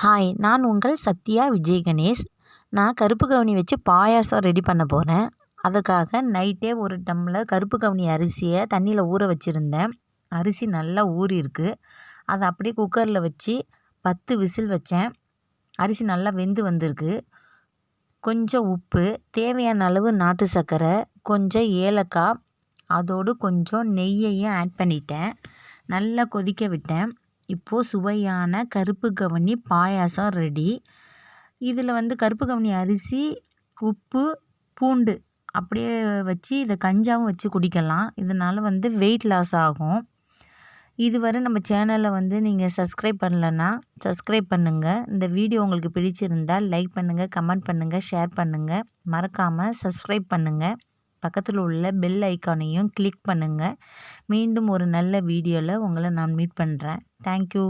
Hi, நான் உங்கள் சத்யா விஜய் கணேஷ். நான் கருப்பு கவுனி வச்சு பாயாசம் ரெடி பண்ண போகிறேன். அதுக்காக நைட்டே ஒரு டம்ளர் கருப்பு கவுனி அரிசியை தண்ணியில் ஊற வச்சுருந்தேன். அரிசி நல்லா ஊறியிருக்கு. அதை அப்படியே குக்கரில் வச்சு 10 விசில் வச்சேன். அரிசி நல்லா வெந்து வந்திருக்கு. கொஞ்சம் உப்பு, தேவையான அளவு நாட்டு சர்க்கரை, கொஞ்சம் ஏலக்காய், அதோடு கொஞ்சம் நெய்யையும் ஆட் பண்ணிட்டேன். நல்லா கொதிக்க விட்டேன். இப்போது சுவையான கருப்பு கவுனி பாயாசம் ரெடி. இதில் கருப்பு கவுனி அரிசி, உப்பு, பூண்டு அப்படியே வச்சு இதை கஞ்சாவும் வச்சு குடிக்கலாம். இதனால் வெயிட் லாஸ் ஆகும். இதுவரை நம்ம சேனலை நீங்கள் சப்ஸ்கிரைப் பண்ணலன்னா சப்ஸ்கிரைப் பண்ணுங்கள். இந்த வீடியோ உங்களுக்கு பிடிச்சிருந்தால் லைக் பண்ணுங்கள், கமெண்ட் பண்ணுங்கள், ஷேர் பண்ணுங்கள். மறக்காமல் சப்ஸ்கிரைப் பண்ணுங்கள். பக்கத்தில் உள்ள பெல் ஐக்கானையும் கிளிக் பண்ணுங்கள். மீண்டும் ஒரு நல்ல வீடியோவில் உங்களை நான் மீட் பண்ணுறேன். தேங்க்யூ.